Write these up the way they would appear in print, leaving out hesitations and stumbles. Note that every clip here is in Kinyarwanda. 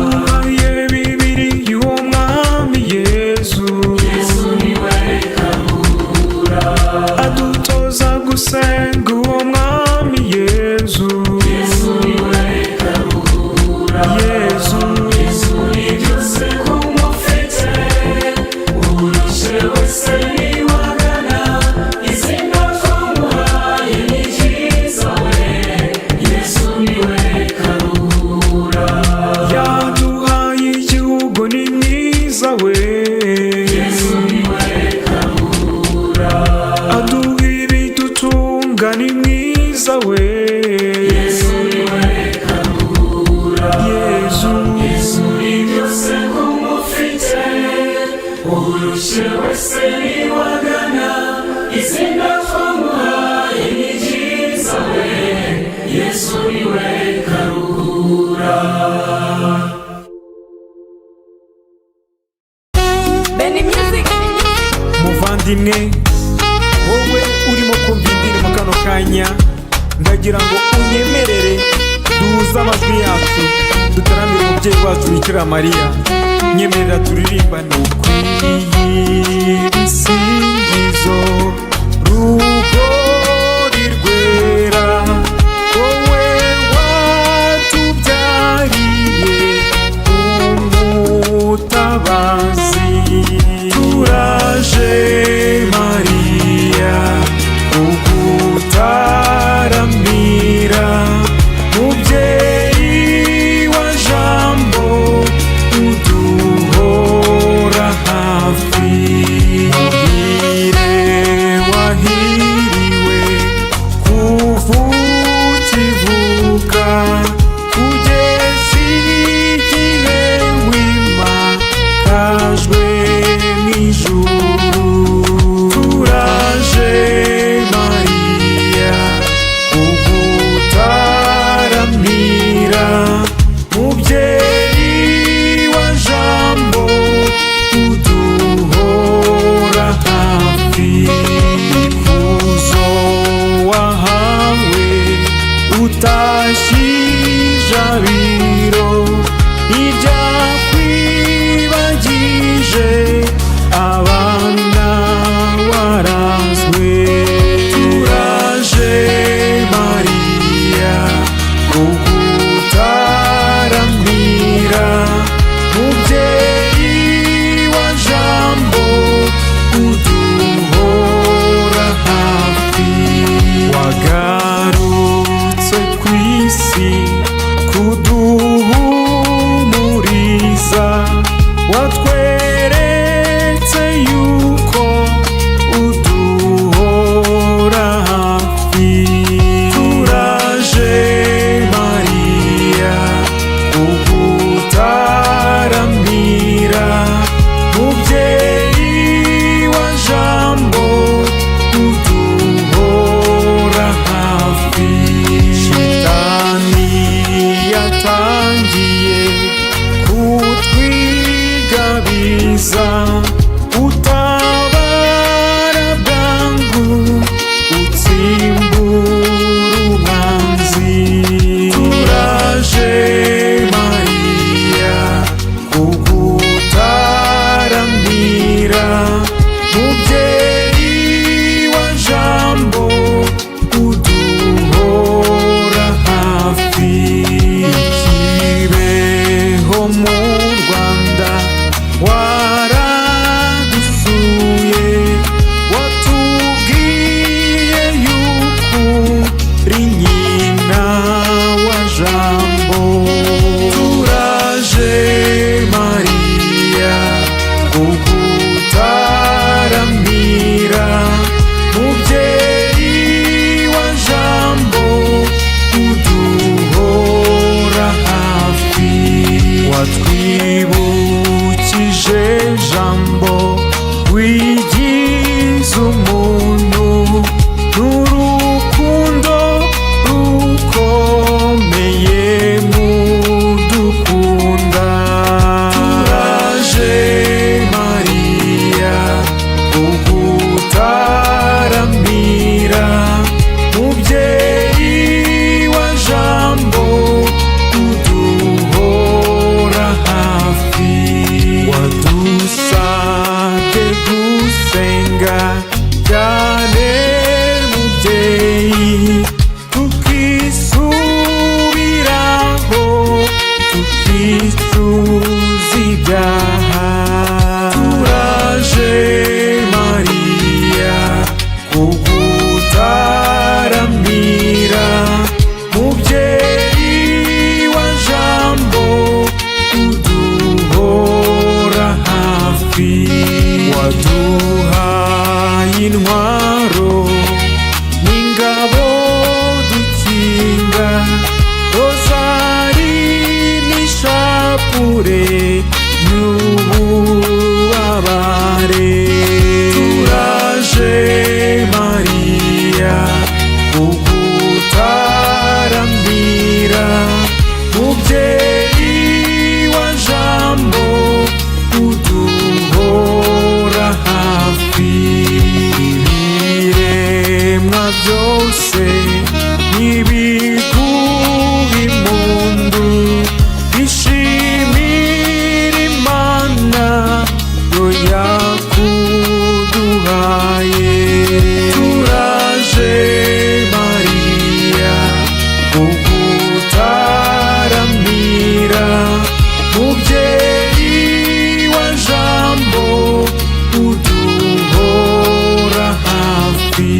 yaduhaye bibiri y'uwo mwami Yesu. Yesu niwe Kabura. Adutoza gusenga uwo mwami Yesu. Yesu niwe Kabura. Yesu ni byose kumufite, urushe wese niwagana, izina twamuhaye ni ryiza we. Yesu niwe Kabura. yaduhaye igihugu ni mwiza we. Yesu niwe Kabura. aduha ibidutunga ni mwiza we. Yesu niwe Kabura. Yesu ni byose kumufite, urushe wese niwagana, izina twamuhaye ni ryiza we. Yesu niwe Kabura. Benny Music. muvandimwe, wowe urimo kumva indirimbo kano kanya, ndagira ngo unyemerere duhuze amajwi yacu dutaramire umubyeyi wacu Bikira Mariya. Nyemerera turirimbane. Ukwiye ibisingizo rugori rwera, wowe watubyariye umutabazi. Turaje Mariya kugutaramira, mubyeyi wa Jambo uduhora hafi. Muhire wahiriwe kuva ukivuka, kugeza igihe wimakajwe mw'ijuru. Turaje Mariya kugutaramira, mubyeyi wa Jambo uduhora hafi. Ikuzo wahawe utashye ijabiro, iryakwibagije abana warazwe. Turaje Mariya kugutaramira, mubyeyi wa Jambo uduhora hafi. Wagarutse ku isi kuduhumuriza, watweretse yuko uduhora hafi. Turaje Mariya kugutaramira, mubyeyi wa Jambo uduhora hafi. Shitani yatangiye kutwigabiza, utabara bwangu utsimbura umwanzi. Turaje Mariya kugutaramira, mubyeyi wa Jambo uduhora hafi. Kibeho mu Rwanda waradusuye, watubwiye yuko uri nyina wa Jambo. Turaje Mariya kugutaramira, mubyeyi wa Jambo uduhora hafi. Watwibukije Jambo wigize umuntu, n'urukundo rukomeye mudukunda. Turaje Mariya kugutaramira, mubyeyi wa Jambo uduhora kure y'ububabare. Turaje Mariya kugutaramira, mubyeyi wa jambo uduhora hafi. Ibiremwa byose nibiguha impundu, bishimira Imana yo yakuduhaye. Turaje Mariya kugutaramira, mubyeyi wa jambo uduhora hafi.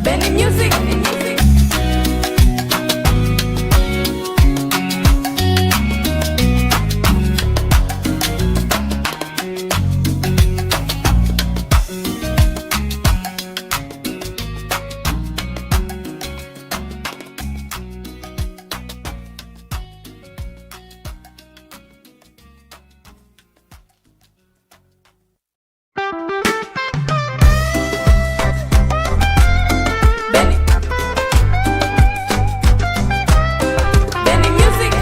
Benny Music. Benny. Benny Music.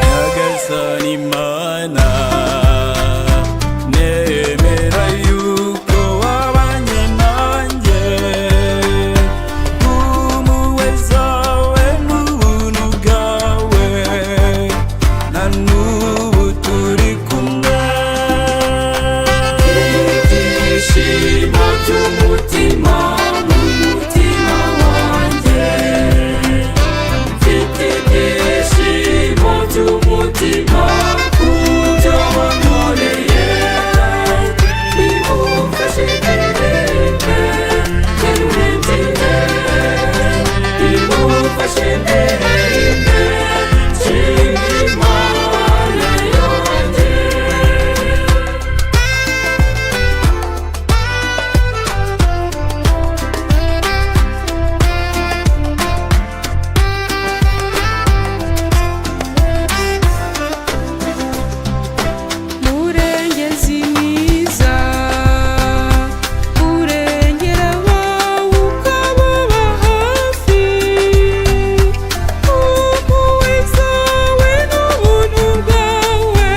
Nyagasani Mana, nemera yuko wabanye nanjye, impuhwe zawe n'ubuntu bwawe, na n'ubu turi kumwe. Ibyishimo by'umutima mu mutima wanjye, mfite ibyishimo by'umutima kubyo wankoreye. Bimufashe ndirimbe, ntiruhindire. Bimufashe ndirimbe, nshimira Imana yanjye. Murengezi mwiza, urengera abawe ukababa hafi, impuhwe zawe n'ubuntu bwawe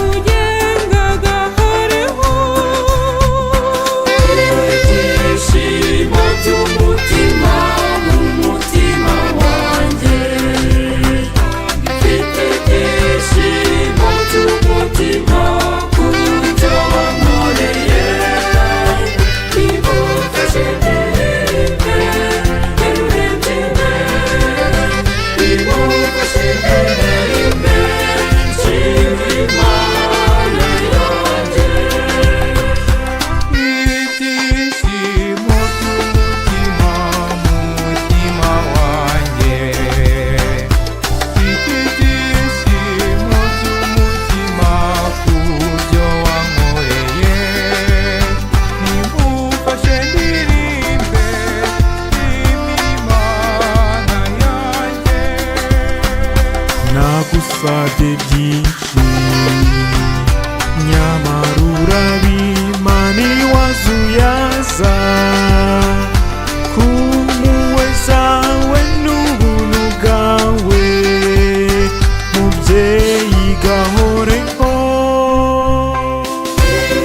ugenga gahoreho. Ibyishimo by'umutima mu mutima wanjye, mfite ibyishimo by'umutima kubyo wankoreye. Bimufashe ndirimbe, ntiruhindire. Bimufashe ndirimbe, nshimira Imana yanjye. Ibyishimo by'umutima mu mutima wanjye, mfite ibyishimo by'umutima kubyo wankoreye. Nimufashe ndirimbe, nshimira Imana yanjye. Nagusabye byinshi, nyamara urabimpa, ntiwazuyaza. Ku mpuhwe zawe n'ubuntu bwawe, mubyeyi gahoreho.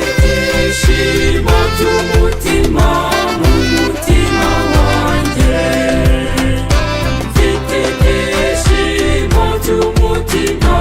Ibyishimo by'umutima mu mutima wanjye, mfite ibyishimo by'umutima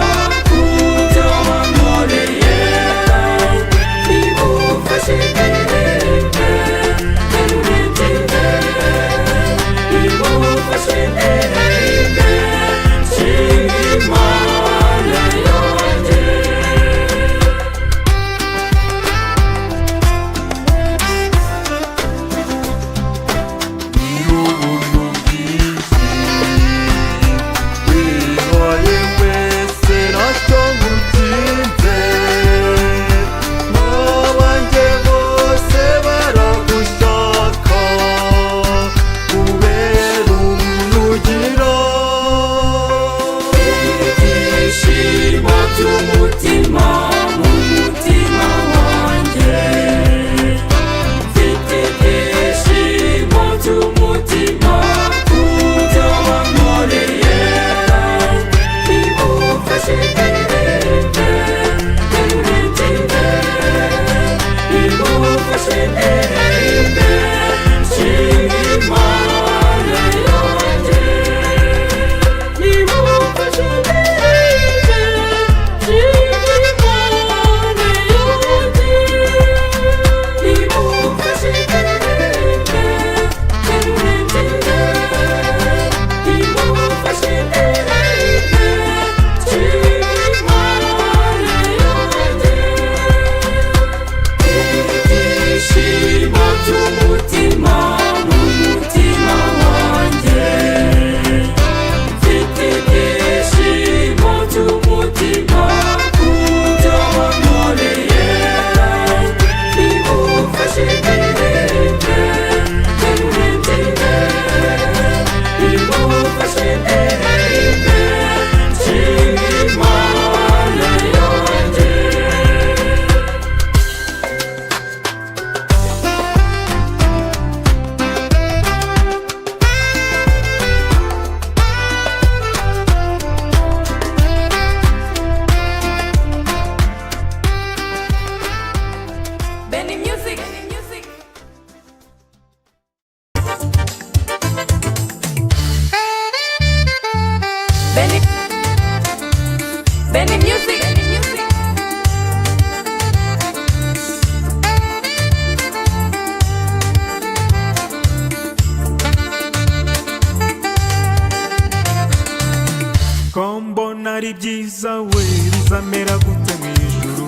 byiza we bizamera gute mu ijuru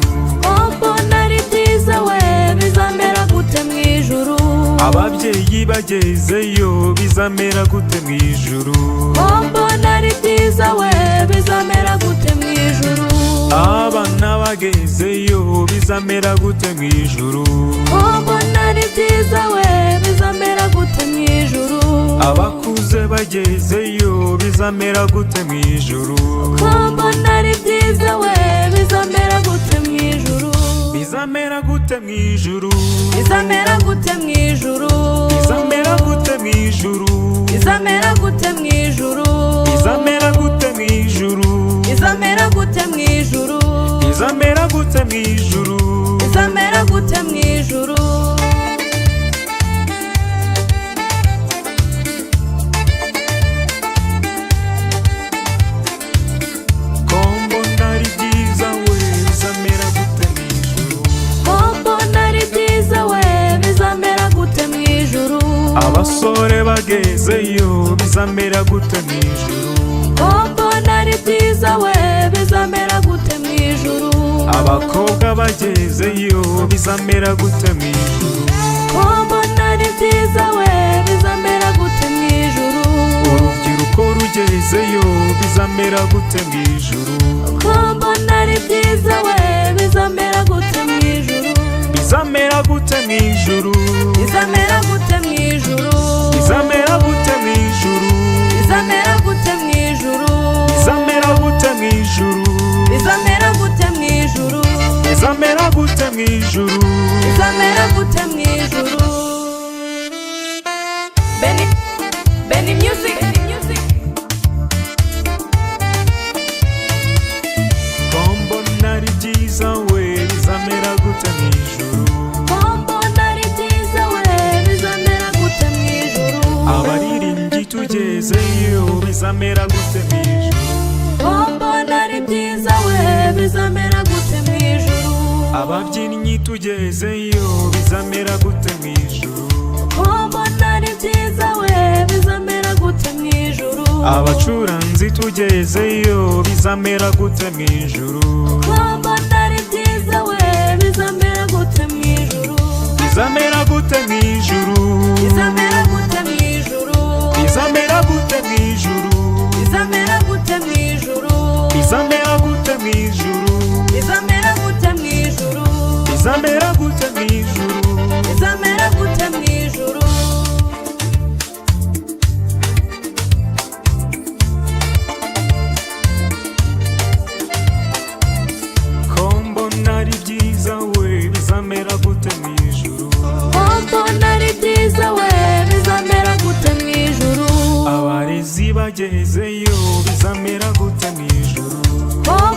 mbona ari byiza we bizamera gute mu ijuru ababyeyi bagezeyo bizamera gute mu ijuru mbona ari byiza we bizamera gute mu ijuru abana bagezeyo bizamera gute mu ijuru mbona ari byiza we bizamera gute mu ijuru abakuze bagezeyo bizamera gute mu ijuru mbona ari byiza we bizamera gute mu ijuru bizamera gute mu ijuru bizamera gute mu ijuru bizamera gute mu ijuru bizamera gute mu ijuru bizamera gute mu ijuru bizamera gute mu ijuru bizamera gute mu ijuru bizamera gute mu ijuru mbona ari byiza we bizamera gute mu ijuru mbona ari byiza we bizamera gute mu ijuru abasore bagezeyo bizamera gute mu ijuru mbona ari byiza we bizamera gute mu ijuru abakobwa bagezeyo bizamera gute mu ijuru mbona ari byiza we bizamera gute mu ijuru urubyiruko rugezeyo bizamera gute mu ijuru mbona ari byiza we bizamera gute mu ijuru bizamera gute mu ijuru bizamera gute mu ijuru bizamera gute mu ijuru bizamera gute mu ijuru bizamera gute mu ijuru bizamera gute mu ijuru bizamera gute mu ijuru bizamera gute mu ijuru Benny Music mbona ari byiza we bizamera gute mu ijuru mbona ari byiza we bizamera gute mu ijuru abaririmbyi tugezeyo bizamera gute mu ijuru mbona ari byiza we bizamera gute mu ijuru ababyinnyi tugezeyo bizamera gute mu ijuru mbona ari byiza we bizamera gute mu ijuru abacuranzi tugezeyo bizamera gute mu ijuru mbona ari byiza we bizamera gute mu ijuru bizamera gute mu ijuru bizamera gute mu ijuru bizamera gute mu ijuru bizamera gute mu ijuru bizamera gute mu ijuru bizamera gute mu ijuru bizamera gute mu ijuru bizamera gute mu ijuru mbona ari byiza we bizamera gute mu ijuru mbona ari byiza we bizamera gute mu ijuru abarezi bagezeyo bizamera gute mu ijuru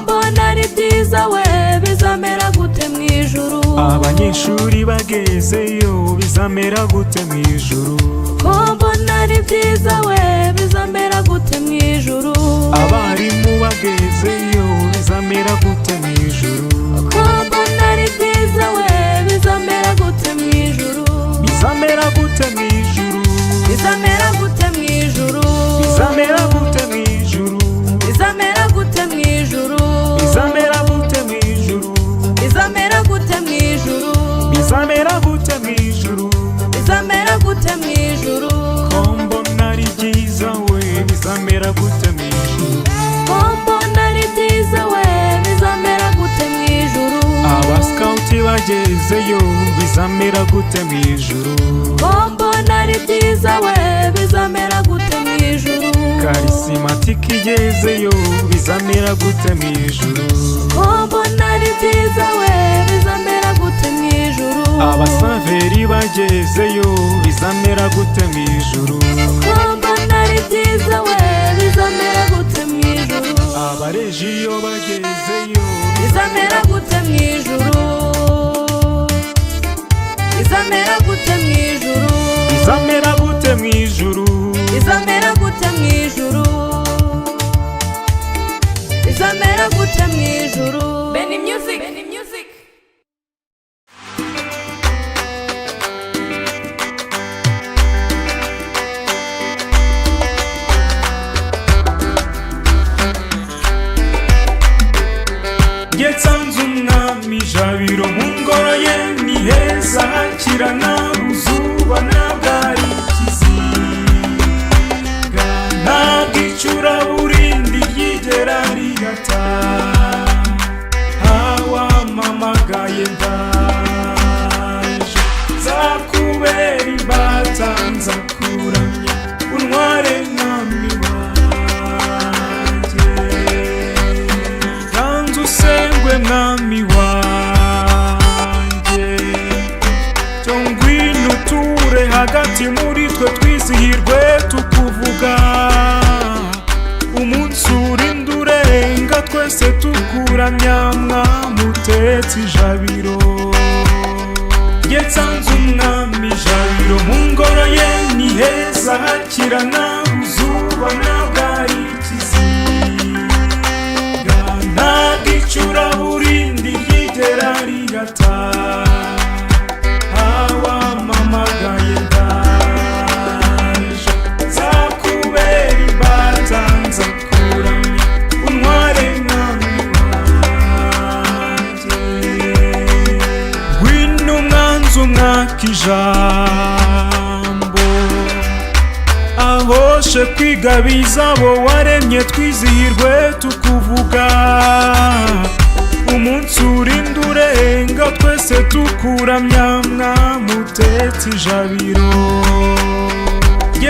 mbona ari byiza we bizamera gute mu ijuru abanyeshuri bagezeyo bizamera gute mu ijuru mbona ari byiza we bizamera gute mu ijuru abarimu bagezeyo bizamera gute mu ijuru mbona ari byiza we bizamera gute mu ijuru bizamera gute mu ijuru bizamera gute mu ijuru bizamera gute mu ijuru bizamera gute mu ijuru bizamera gute mu ijuru bizamera gute mu ijuru bizamera gute mu ijuru bizamera gute mu ijuru mbona ari byiza we bizamera gute mu ijuru mbona ari byiza we bizamera gute mu ijuru abasikawuti bagezeyo bizamera gute mu ijuru mbona ari byiza we bizamera gute mu ijuru karisimatiki igezeyo bizamera gute mu ijuru mbona ari byiza we bizamera gute mu ijuru abasaveri bagezeyo bizamera gute mu ijuru mbona ari byiza we bizamera gute mu ijuru abarejiyo bagezeyo bizamera gute mu ijuru bizamera gute mu ijuru bizamera gute mu ijuru bizamera gute mu ijuru bizamera gute mu ijuru Benny Music nsanze umwami jabiro mu ngoro ye ni heza hakirana uzuba ntabwo ari ikiziga ntabwo icuraburindi ryigera rigata hawamamagaye ndaje nzakubera imbata nzakuramya untware mwami wanjye ganza usengwe mwami wanjye cyo ngwino uture hagati muri twe twizihirwe tukuvuga umunsi urinda urenga twese tukuramya mwami utetse ijabiro nsanze umwami jabiro mu ngoro ye ni heza hakirana uzuba ntabwo ari ikiziga ntabwo icuraburindi ryigera rigata hawamamagaye ndaje nzakubera imbata nzakuramya untware mwami wanjye ngwino umwanzi umwaka ijambo ahoshe kwigabiza abo waremye twizihirwe tukuvuga umunsi urinda urenga twese tukuramya mwami utetse ijabiro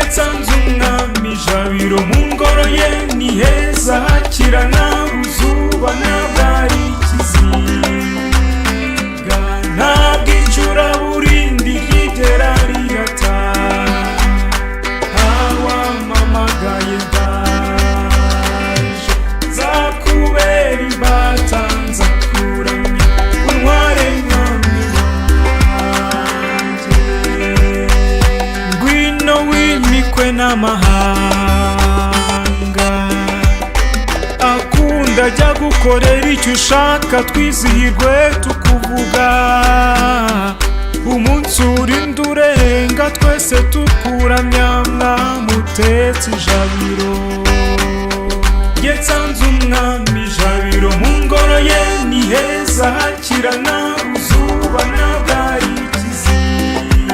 nsanze umwami jabiro mu ngoro ye ni heza hakirana uzuba ntabwo ari ikiziga ntabwo icuraburindi ryigera rigata hawamamagaye ndaje nzakubera imbata nzakuramya untware mwami wanjye ngwino wimikwe n'amahanga akunda ajya gukorera icyo ushaka twizihirwe tukuvuga umunsi urinda urenga twese tukuramya mwami utetse ijabiro nsanze umwami jabiro mu ngoro ye ni heza hakirana uzuba ntabwo ari ikiziga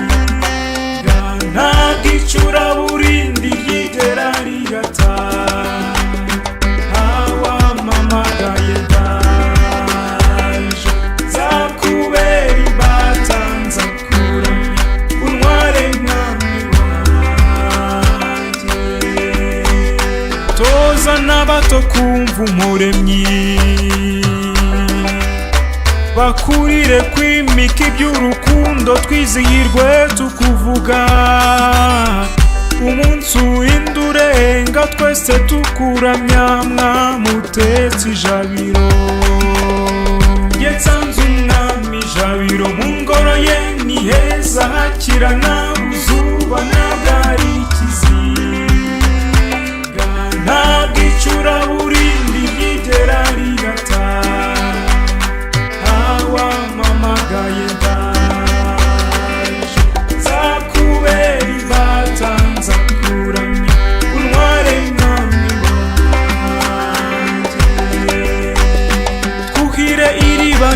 ntabwo icuraburindi ryigera rigata hawamamagaye ndaje nzakubera imbata nzakuramya untware mwami wanjye toza n'abato kumva umuremyi bakurire kwimika iby'urukundo twizihirwe tukuvuga umunsi urinda urenga twese tukuramya mwami utetse ijabiro nsanze umwami jabiro mu ngoro ye ni heza hakirana uzuba ntabwo ari ikiziga ntabwo icuraburindi ryigera rigata hawamamagaye ndaje nzakubera imbata nzakuramya untware mwami wanjye twuhire iriba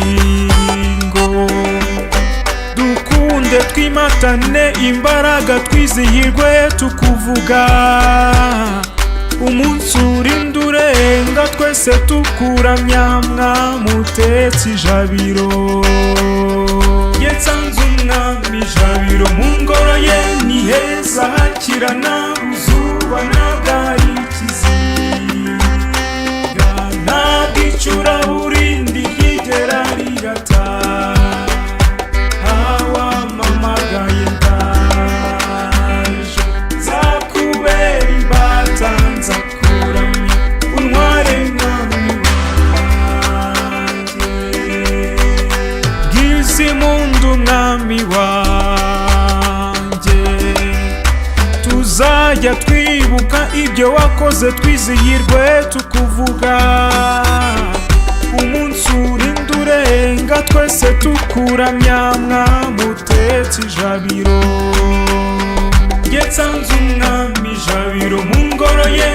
ry'ubugingo dukunde twimatane imbaraga twizihirwe tukuvuga umunsi urinda urenga twese tukuramya mwami utetse ijabiro nsanze umwami jabiro mu ngoro ye ni heza hakirana uzuba ntabwo ari ikiziga ntabwo icuraburindi ryigera rigata hawamamagaye ndaje nzakubera imbata nzakuramya untware mwami wanjye bwiza impundu mwami wanjye tuzajya twibuka ibyo wakoze twizihirwe tukuvuga umunsi urinda urenga twese tukuramya mwami utetse ijabiro nsanze umwami jabiro mu ngoro ye